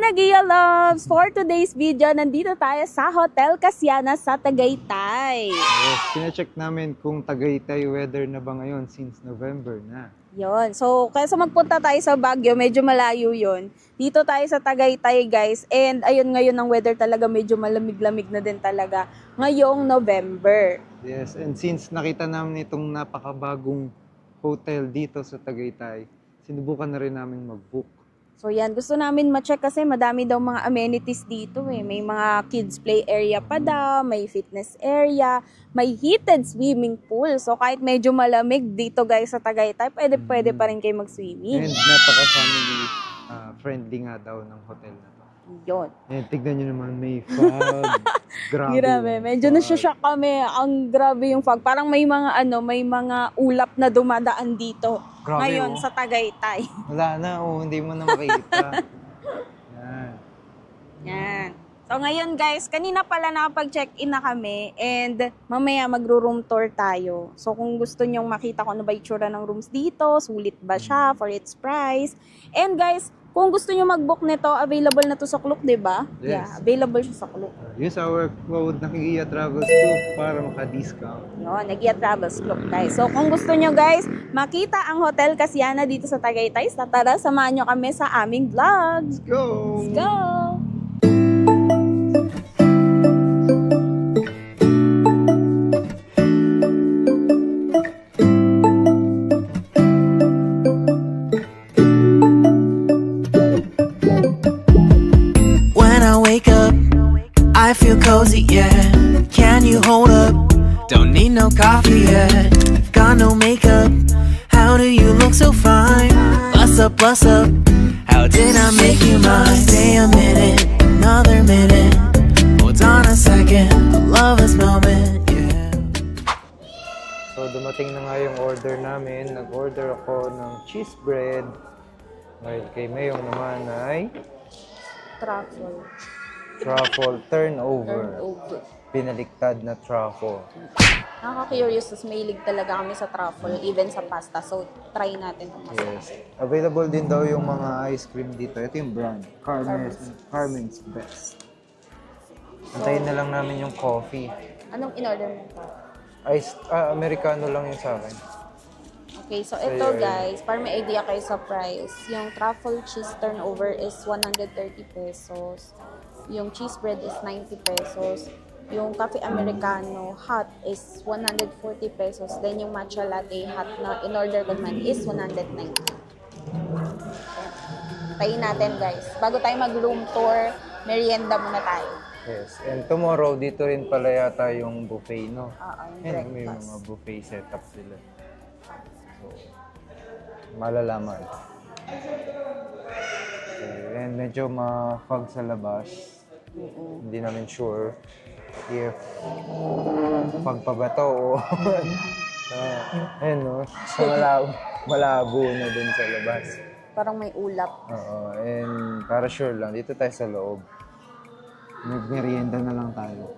Nagia Loves! For today's video, nandito tayo sa Hotel Casiana sa Tagaytay. Yes, pina-check namin kung Tagaytay weather na ba ngayon since November na. Yon. So, kaya sa magpunta tayo sa Baguio, medyo malayo yon. Dito tayo sa Tagaytay, guys. And ayun, ngayon ang weather talaga medyo malamig-lamig na din talaga ngayong November. Yes, and since nakita namin itong napakabagong hotel dito sa Tagaytay, sinubukan na rin namin mag-book. So yan, gusto namin ma-check kasi madami daw mga amenities dito eh. May mga kids play area pa daw, may fitness area, may heated swimming pool. So kahit medyo malamig dito guys sa Tagaytay, pwede pa rin kayo mag-swimming. And napaka-family friendly nga daw ng hotel na to. Yun. And tignan nyo naman, may fog. Grabe, medyo nasya-shock kami. Ang grabe yung fog. Parang may mga ulap na dumadaan dito. Grabe, ngayon sa Tagaytay. Wala na, hindi mo na makita. Yan. So ngayon guys, kanina pala nakapag-check-in na kami and mamaya magro-room tour tayo. So kung gusto nyong makita kung ano ba itsura ng rooms dito, sulit ba siya for its price. And guys, kung gusto nyo mag-book nito, available na to sa Klook, di ba? Yes. Yeah, available siya sa Klook. Use our code Nagia Travels Klook para maka-discount. Yun, Nagia Travels Klook, guys. So kung gusto nyo guys, makita ang Hotel Casiana dito sa Tagaytay, tara, samahan nyo kami sa aming vlog. Let's go! Let's go! I feel cozy, yeah. Can you hold up? Don't need no coffee yet. Got no makeup. How do you look so fine? Bust up, bust up. How did I make you mine? Stay a minute, another minute. Hold on a second, I love this moment, yeah. So dumating na nga yung order namin. Nag-order ako ng cheese bread. Ngayon kay Mayong naman ay truffle turnover. Pinaliktad na truffle. Nakaka-curious, mahilig talaga kami sa truffle, even sa pasta. So, try natin kung masarap. Yes. Available din daw yung mga ice cream dito. Ito yung brand. Carmen's Best. Antayin na lang namin yung coffee. Anong in-order mo? Americano lang yun sa akin. Okay, so ito guys, para may idea kayo sa price. Yung truffle cheese turnover is 130 pesos. Yung cheese bread is 90 pesos. Yung coffee americano hot is 140 pesos. Then yung matcha latte hot na in-order ko naman is 190. Tayin natin guys. Bago tayo mag-room tour, merienda muna tayo. Yes. And tomorrow, dito rin pala yata yung buffet, no? Yung May breakfast. mga buffet setup sila. So, malalaman. Okay. And medyo ma-fog sa labas. Hindi namin sure if pagpabato o ayun no, malabo na dun sa labas. Parang may ulap. Oo, and para sure lang, dito tayo sa loob. Nag-merienda na lang tayo.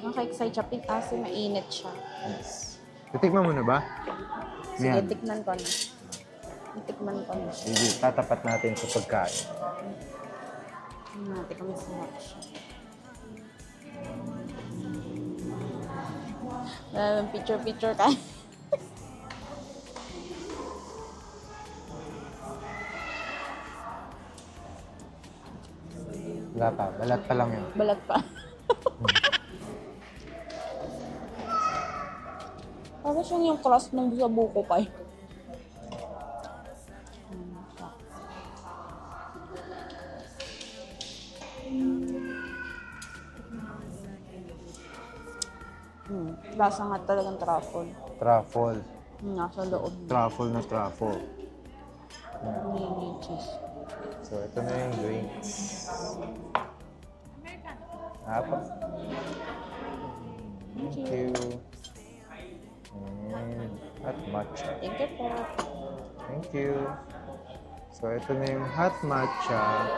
Nakaka-excite siya kasi mainit siya. Yes. Titikman mo na ba? Sige, Ayan. tikman ko na. Tikman ko na. Sige, tatapat natin sa pagkain. Natin kami sa siya. Picture ka. Wala pa, balat pa lang yun. Balat pa. Parang siyang yung crust ng sa buko pa eh. Lasa nga talagang truffle. Truffle. Nasa loob. Truffle na truffle. May cheese. So, ito na yung drinks. Apa? Thank you. And hot matcha. Thank you po. Thank you. So, ito na yung hot matcha.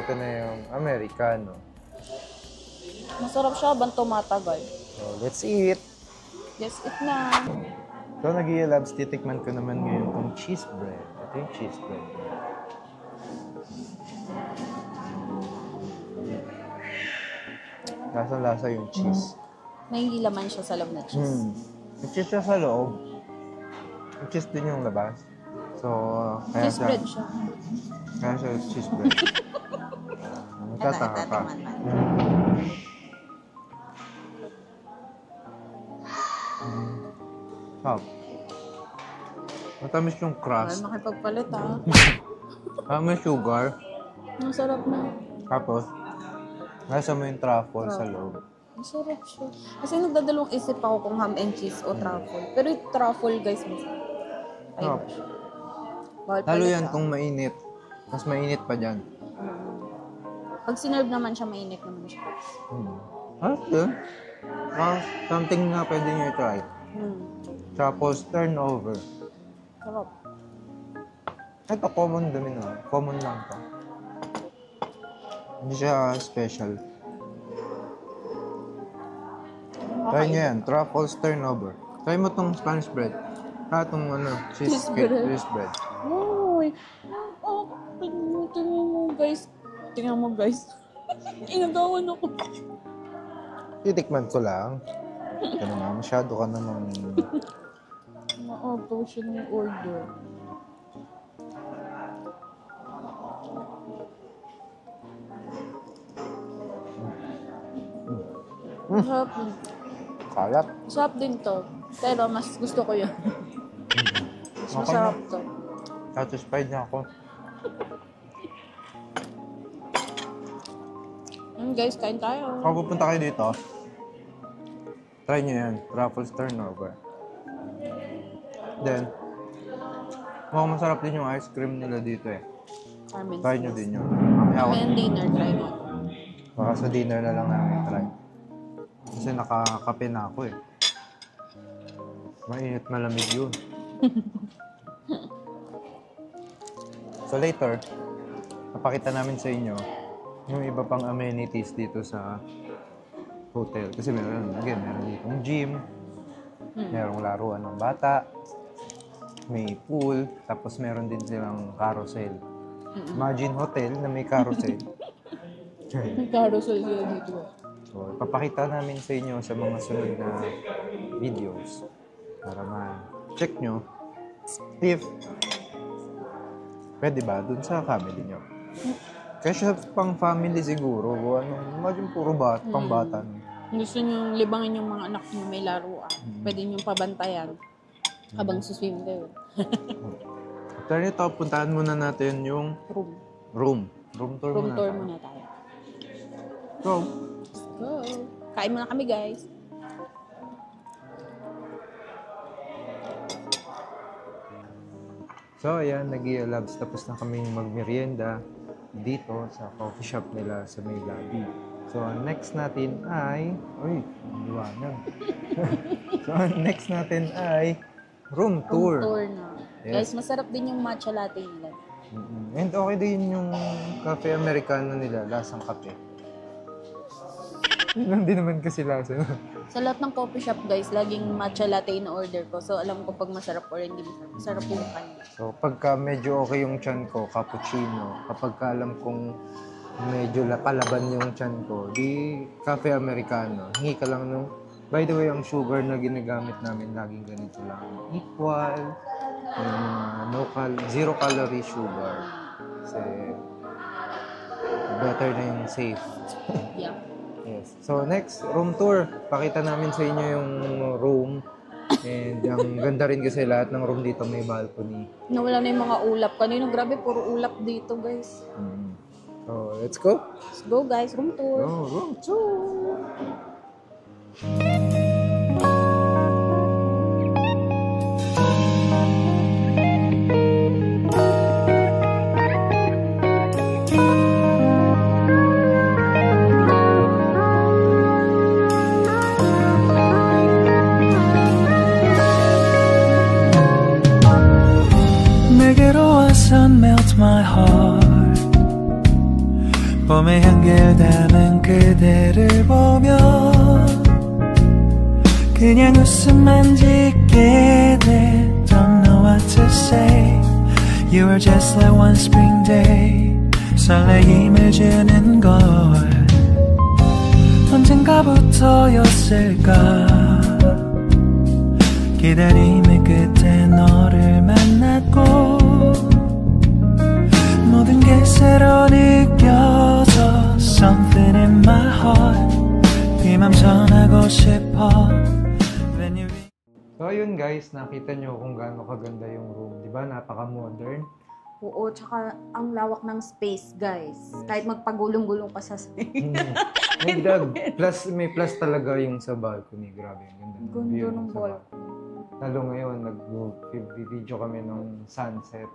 Ito na yung Americano. Masarap siya, habang tumatagal. So, let's eat. Yes, eat na. So, Nagia Labs, titikman ko naman ngayon itong cheese bread. Ito yung cheese bread. Lasa-lasa yung cheese. May hindi laman siya sa loob na cheese. May cheese siya sa loob. May cheese din yung labas. So, kaya Cheese bread siya. Kaya siya cheese bread. Magtataka ka. Sarap. Matamis yung Ay, crust. makipagpalit ah. May sugar. Ang sarap na. Tapos, nasa mo yung truffle sa loob. Ang sarap siya. Kasi nagdadalawang isip ako kung ham and cheese o truffle. Pero yung truffle guys, masarap. Ay, Sarap. bawal Lalo palit, yan ah. kung mainit. Mas mainit pa dyan. Pag sinerve naman siya, mainit naman siya. Harap din. Something na pwede nyo i-try. Tapos, turnover. Sarap. Ito, common din na. Common lang to. Hindi siya special. Try nyo yan. Truffles turnover. Try mo tong Spanish bread. Itong cheese bread. Uy! Oh, tingnan mo guys. Tingnan mo guys. Inagawan ako. Titikman ko lang. Ito naman, masyado ka namang... Ma-auto siya ng order. Sarap din. Kalat. Sarap din to. Pero mas gusto ko yun. Mas Okay masarap to. Satisfied na ako. Guys, kain tayo. Kung pupunta kayo dito, try nyo yan. Truffles turnover. Then, mukhang masarap din yung ice cream nila dito eh. Carmen's. Try nyo din yun. Mamaya ako. May dinner, try mo. Baka sa dinner na lang namin try. Kasi nakakape na ako eh. Mainit malamig yun. So later, napakita namin sa inyo yung iba pang amenities dito sa hotel. Kasi meron ditong gym, merong laruan ng bata, may pool, tapos meron din silang carousel. Imagine hotel na may carousel. May carousel sila dito. So, ipapakita namin sa inyo sa mga sunod na videos para ma-check nyo if pwede ba dun sa family nyo. Kasi pang family siguro, imagine puro pang bata. Gusto nyo libangin yung mga anak nyo may laruan. Pwede nyo pabantayan habang suswim kayo. After nito, puntahan muna natin yung room tour Room muna tour tayo. muna tayo. So, Let's go. Kain muna kami guys. So, ayan, nag-i-labs. Tapos na kami magmerienda dito sa coffee shop nila sa may lobby. So, next natin ay... Uy, ang liwanag. So, next natin ay room tour. Room tour na. Yes. Guys, masarap din yung matcha latte nila. And okay din yung cafe americano nila, lasang kape. Yun din naman kasi lasa. Sa lahat ng coffee shop guys, laging matcha latte na order ko. So, alam ko pag masarap or hindi masarap. Masarap yung kanya. So, pagka medyo okay yung tiyan ko, cappuccino. Kapag ka alam kong medyo palaban yung tiyan ko, di cafe americano. Hingi ka lang nung... By the way, ang sugar na ginagamit namin laging ganito lang. Equal, yung zero calorie sugar. Kasi better na yung safe. Yeah. Yes. So next, room tour. Pakita namin sa inyo yung room. And ang ganda rin kasi lahat ng room dito may balcony. Nawala na yung mga ulap. Kanino grabe, puro ulap dito guys. So let's go. Let's go guys, room tour. Oh, room tour. 내게로 와서 melt my heart 봄의 향기를 담은 그대를 보며 그냥 웃음만 짓게 돼 Don't know what to say You are just like one spring day 설레임을 주는 걸 언젠가부터였을까 기다림의 끝에 너를 만났고 모든 게 새로 느껴져 Something in my heart 이 맘 전하고 싶어 When you... So ayun guys, nakita nyo kung gaano kaganda yung room. Diba? Napaka-modern. Oo, tsaka ang lawak ng space, guys. Kahit magpagulong-gulong pa sa May plus talaga yung sa balcony. Grabe, ang ganda. Ganda ng balcony. Lalo ngayon, nag-video kami ng sunset.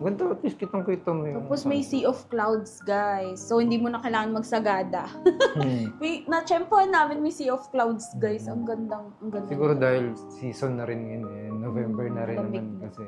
Ganda, at least kitang-kita mo yung Tapos may sea of clouds, guys. So, hindi mo na kailangan magsagada. Na-tsempohan namin may sea of clouds, guys. Ang gandang. Siguro dahil season na rin yun eh. November na rin naman kasi.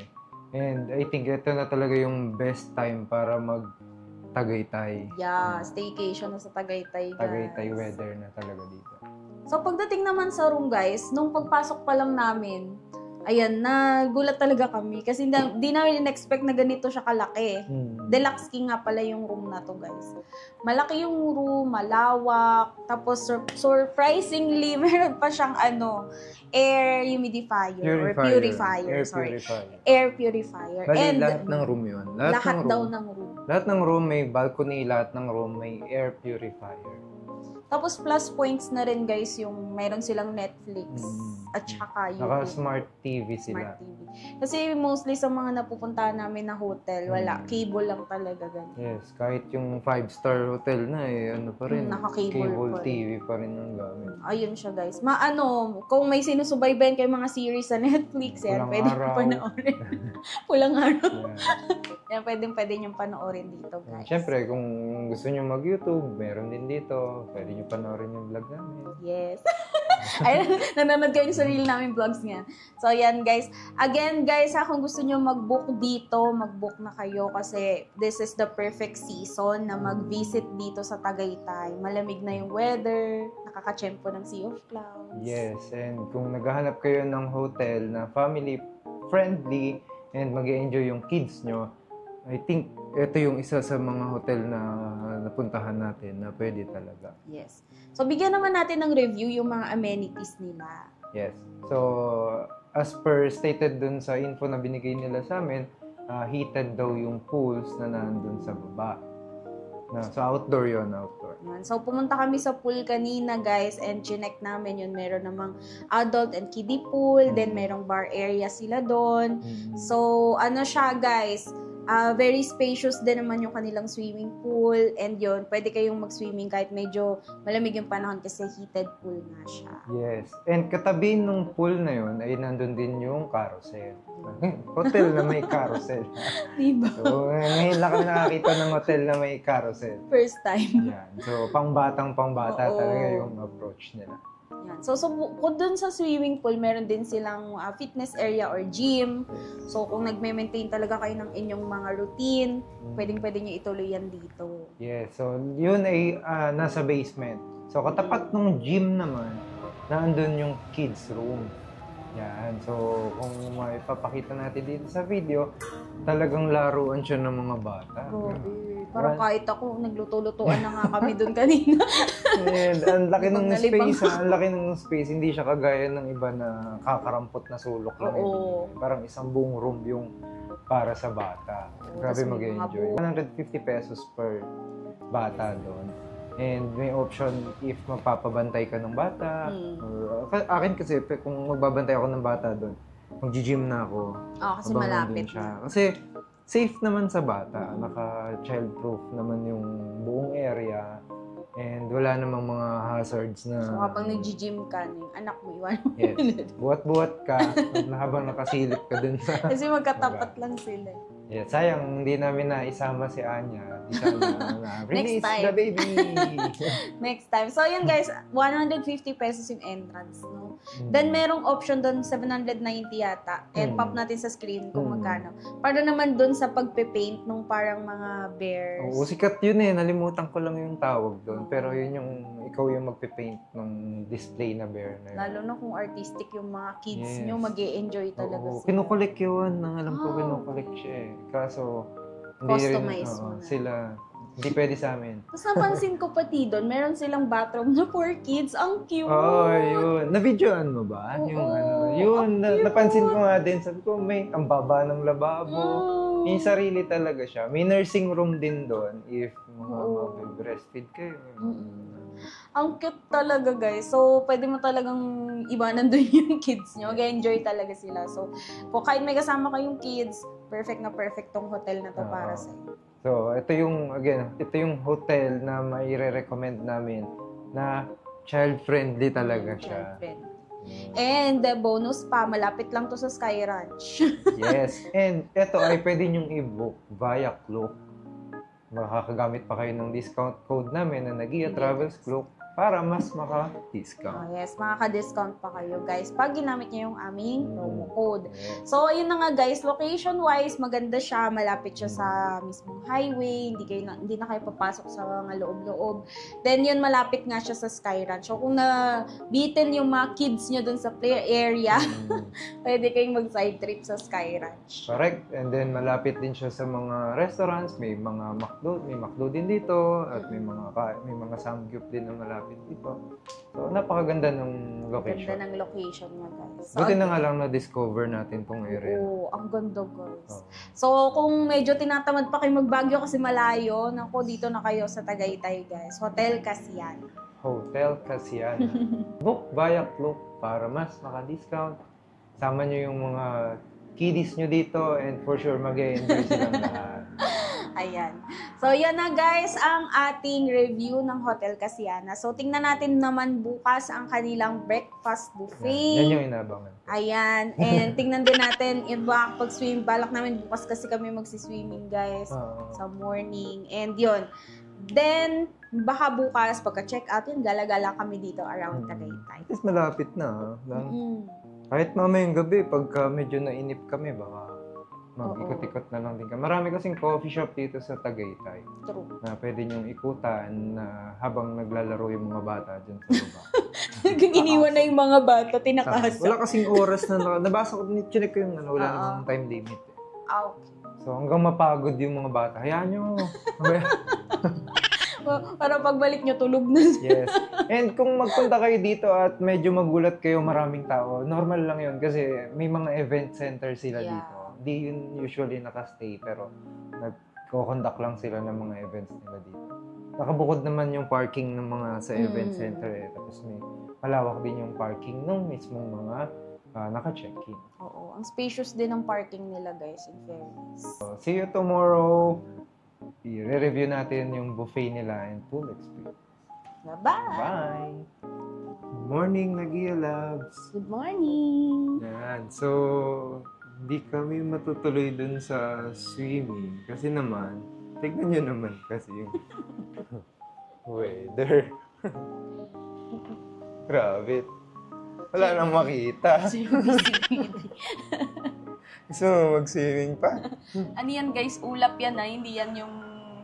And I think ito na talaga yung best time para mag-Tagaytay. Yeah, staycation na sa Tagaytay, guys. Tagaytay weather na talaga dito. So, pagdating naman sa room, guys, nung pagpasok pa lang namin, ayan, nagulat talaga kami. Kasi di namin in-expect na ganito siya kalaki. Deluxe king nga pala yung room na to, guys. Malaki yung room, malawak. Tapos, surprisingly, meron pa siyang air humidifier. Air purifier. Bali, And lahat ng room yun. Lahat daw ng room. Lahat ng room may balcony, lahat ng room may air purifier. Tapos plus points na rin, guys, yung meron silang Netflix at saka YouTube. Naka-smart TV sila. Smart TV. Kasi mostly sa mga napupuntahan namin na hotel, wala. Cable lang talaga ganun. Yes, kahit yung 5-star hotel na pa rin. Naka-cable Cable pa rin. TV pa rin ang gamit. Ayun siya, guys. Kung may sinusubaybayan kayo mga series sa Netflix, yan, Pulang pwede araw. panoorin. Pulang araw. Yeah. Yan, pwede niyong panoorin dito, guys. Siyempre, kung gusto nyo mag-YouTube, meron din dito. Pwede nyo panoorin yung vlog namin. Yes. Ayun, nanonood kayo sa reel namin vlogs nga. So, yan, guys. Again, guys, kung gusto nyo mag-book dito, mag-book na kayo kasi this is the perfect season na mag-visit dito sa Tagaytay. Malamig na yung weather, nakakachempo ng sea of clouds. Yes, and kung naghahanap kayo ng hotel na family-friendly and mag-enjoy yung kids nyo, I think ito yung isa sa mga hotel na napuntahan natin na pwede talaga. Yes. So, bigyan naman natin ng review yung mga amenities nila. Yes. So, as per stated dun sa info na binigay nila sa amin, heated daw yung pools na nandun sa baba. So, outdoor yun, outdoor. Yan. So, pumunta kami sa pool kanina, guys, and chinek namin yun. Meron namang adult and kiddie pool, then merong bar area sila doon. So, siya, guys, very spacious din naman yung kanilang swimming pool, and yun, pwede kayong mag-swimming kahit medyo malamig yung panahon kasi heated pool nga siya. Yes. And katabi nung pool na yun ay nandun din yung carousel. Hotel na may carousel. Diba? So, ngayon lang kami nakakita ng hotel na may carousel. First time. Yan. So, pangbata Oo. talaga yung approach nila. Yan. So kung dun sa swimming pool, meron din silang fitness area or gym. So, kung nagme-maintain talaga kayo ng inyong mga routine, pwedeng-pwede nyo ituloy yan dito. Yes. So, yun ay nasa basement. So, katapat ng gym naman, nandun yung kids room. Yan. So, kung maipapakita natin dito sa video, talagang laruan siya ng mga bata. Grabe. Parang kahit ako, nagluto-lutuan na nga kami dun kanina. And ang laki ng Libang na space, ang laki ng space. Hindi siya kagaya ng iba na kakarampot na sulok lang. Oo. Parang isang buong room yung para sa bata. Oo, Grabe tas may mga mag-enjoy. 150 pesos per bata doon. And may option if magpapabantay ka ng bata. Or, akin kasi, kung magbabantay ako ng bata doon, mag-gym na ako. Kasi habang malapit nandun siya. na. Kasi safe naman sa bata. Naka-child-proof naman yung buong area. And wala namang mga hazards na... So, habang nag-gym ka, yung anak mo, iwan mo. Yes. Buhat-buhat ka habang nakasilip ka dun sa... Kasi magkatapat lang sila. Yeah, sayang, hindi namin naisama si Anya. Di sana na release time. the baby! Next time. So, yun guys, 150 pesos yung entrance, no? Then, merong option doon, 790 yata. And pop natin sa screen kung magkano. Para naman doon sa pagpe-paint nung parang mga bears. Oo, sikat yun eh. Nalimutan ko lang yung tawag doon. Pero yun yung, ikaw yung magpe-paint ng display na bear na yun. Lalo na kung artistic yung mga kids Yes. nyo, mag-e-enjoy talaga Oo, sila. kinukulik yun. Alam ko, Wow. kinukulik siya eh. Kaso, Customize mo na. sila, Hindi pwede sa amin. Tapos napansin ko pati doon, meron silang bathroom na for kids. Ang cute! Oh, yun. Na-videoan mo ba? Oo, Yung yun, napansin ko nga din. Sabi ko, may ang baba ng lababo. May sarili talaga siya. May nursing room din doon if mag-breastfeed kayo. Ang cute talaga, guys. So, pwede mo talagang iwanan doon yung kids nyo. Mag-enjoy talaga sila. So, kung kahit may kasama kayong kids, perfect na perfect tong hotel na to para sa iyo. So, ito yung hotel na mai-recommend namin na child-friendly talaga siya. Child-friendly. And the bonus pa, malapit lang to sa Sky Ranch. Yes. And ito ay pwede nyong i-book via Klook. Makakagamit pa kayo ng discount code namin na Nagia Travels Klook para mas maka-discount. Yes, makaka-discount pa kayo, guys, pag ginamit niyo yung aming promo code. Yes. So, ayun na nga, guys, location-wise, maganda siya, malapit siya sa mismong highway, hindi na kayo papasok sa mga loob-loob. Then, yun, malapit nga siya sa Sky Ranch. So, kung nabitin yung mga kids nyo dun sa play area, pwede kayong mag-side trip sa Sky Ranch. Correct. And then, malapit din siya sa mga restaurants. May mga McDo din dito. At may mga samgyup din na malapit dito. So, napakaganda ng location. Ganda ng location niya, guys. Buti na nga lang na-discover natin tong area. Oo, ang ganda, guys. Oh. So, kung medyo tinatamad pa kayo mag-Baguio kasi malayo, nako, dito na kayo sa Tagaytay, guys. Hotel Casiana. Hotel Casiana. Book via Klook para mas maka-discount. Sama nyo yung mga kiddies nyo dito and for sure mag-enjoy silang lahat. Ayan. So, yan na, guys, ang ating review ng Hotel Casiana. So, tingnan natin naman bukas ang kanilang breakfast buffet. Yan yung inabangan. Ayan. And tingnan din natin iba pag-swim. Balak namin bukas kasi kami magsiswimming, guys, sa morning. And yun. Then, baka bukas, pagka-check out yun, gala-gala kami dito around Tagaytay. At least malapit na. Kahit mamayang gabi, pagka medyo nainip kami, baka mag-ikot-ikot na lang din ka. Marami kasing coffee shop dito sa Tagaytay. True. Na pwede nyong ikutan na habang naglalaro yung mga bata dyan sa baba. Iniwan na yung mga bata, tinakasa. Wala kasing oras na nabasa ko, chinek ko yung wala namang time limit. Okay. So hanggang mapagod yung mga bata, hayaan nyo. Para pagbalik nyo, tulog na. Yes. And kung magpunta kayo dito at medyo magulat kayo, maraming tao, normal lang yun kasi may mga event center sila dito. Hindi yun usually nakastay, pero nagko-conduct lang sila ng mga events nila dito. Nakabukod naman yung parking ng mga sa event center eh. Tapos may malawak din yung parking ng mismong mga naka-check-in. Oo. Ang spacious din ng parking nila, guys, in fairness. So, see you tomorrow. I-review natin yung buffet nila and full experience. Bye-bye! Bye! Good morning, Nagia Labs! Good morning! Yan. So, hindi kami matutuloy dun sa swimming. Kasi naman, tignan nyo naman kasi yung weather. Grabe. Wala nang makita. Gusto mo mag-swimming pa? Ano yan, guys? Ulap yan, ha? Hindi yan yung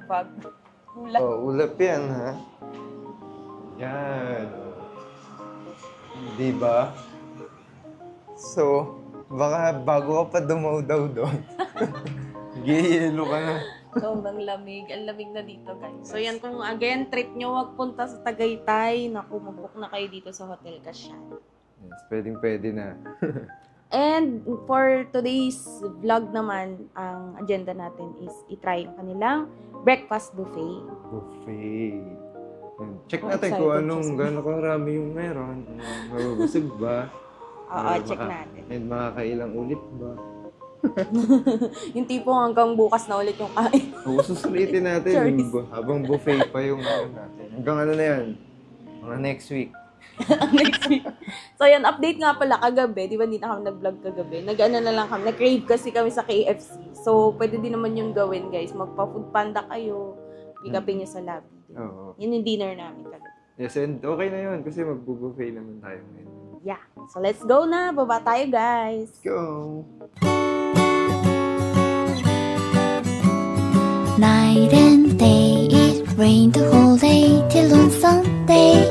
fog. Ulap. Oh, ulap yan, ha? Yan. Diba? So, baka bago ka pa dumaw-daw doon. Gihilo ka na. Sobrang lamig. Ang lamig na dito, guys. So, yan kung again, trip nyo, wag punta sa Tagaytay. Naku, mag-book na kayo dito sa Hotel Casiana. Yes, pwedeng-pwede na. And for today's vlog naman, ang agenda natin is i-try yung kanilang breakfast buffet. Buffet. Check Oh, natin excited kung anong siya. gano'ng karami yung meron. Mabubusog ba? Oo, check natin. And makakailang ulit ba? Yung tipo hanggang bukas na ulit yung kain. Susulitin natin Choice. habang buffet pa yung ano natin. Hanggang ano na yan? Mga next week. Next week. So, yan, update nga pala kagabi. Di ba, hindi na kami nag-vlog kagabi. Nag-ano na lang kami. Nag-crave kasi kami sa KFC. So, pwede din naman yung gawin, guys. Magpa-food panda kayo. Pick upin nyo sa lobby. Oo. Yun yung dinner namin kagabi. Yes, and okay na yun kasi magbubuffet naman tayo ngayon. Yeah. So, let's go na. Baba tayo, guys. Go! Night and day, it rained the whole day till on Sunday.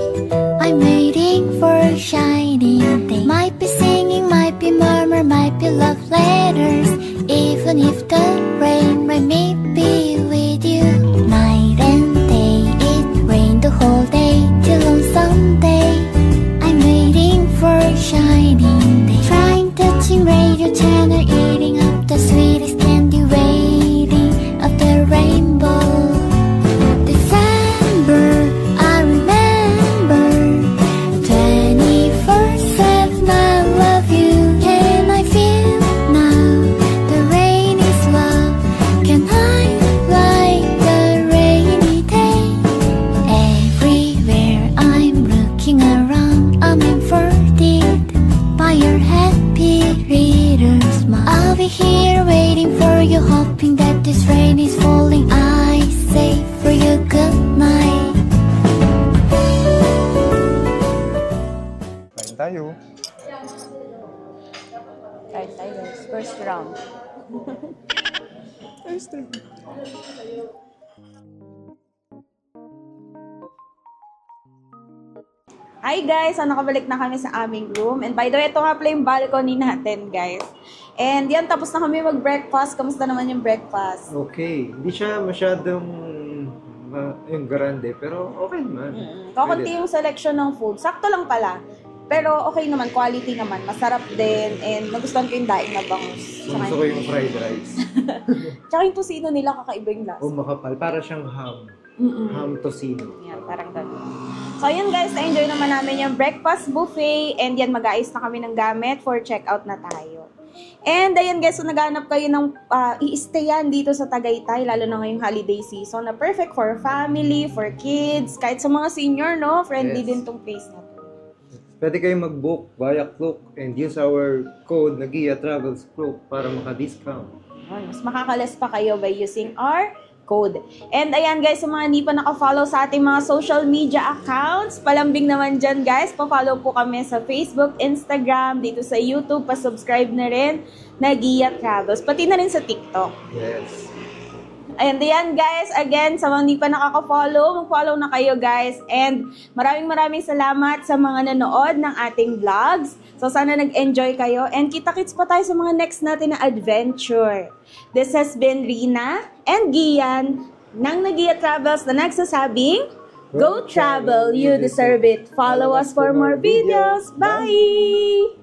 I'm waiting for a shining day. Might be singing, might be murmur, might be love letters. Even if the rain might be with you. Night and tayo. Kain tayo guys. First round. First round. Hi guys! So, nakabalik na kami sa aming room. And by the way, ito nga pala yung balcony natin, guys. And yan, tapos na kami mag-breakfast. Kamusta naman yung breakfast? Okay. Hindi siya masyadong yung grande, pero okay naman. Kakunti yung selection ng food. Sakto lang pala. Pero okay naman, quality naman. Masarap din. And nagustuhan ko yung daing na bangus. Gusto ko yung fried rice. Tsaka yung tocino nila, kakaiba yung lasa. Makapal. Para siyang ham. Ham tocino. Yan, parang gano'n. So, yun guys, na-enjoy naman namin yung breakfast buffet. And yan, mag-aayos na kami ng gamit for check-out na tayo. And ayan guys, so naghanap kayo ng i-stayan dito sa Tagaytay, lalo na ngayong holiday season, na perfect for family, for kids, kahit sa mga senior, no? Friendly din tong place na to. Pwede kayong mag-book via Klook and use our code Nagia Travels Klook para maka-discount. Mas makakalas pa kayo by using our code. And ayan guys, sa mga hindi pa naka-follow sa ating mga social media accounts, palambing naman dyan guys, pa-follow po kami sa Facebook, Instagram, dito sa YouTube, pa-subscribe na rin, Nagia Travels, pati na rin sa TikTok. Yes. And ayan guys, again, sa mga hindi pa nakaka-follow, mag-follow na kayo guys. And maraming salamat sa mga nanood ng ating vlogs. So sana nag-enjoy kayo. And kita-kits pa tayo sa mga next natin na adventure. This has been Rina and Gian ng Nagia Travels na nagsasabing, Go travel, you deserve it. Follow us for more videos. Bye!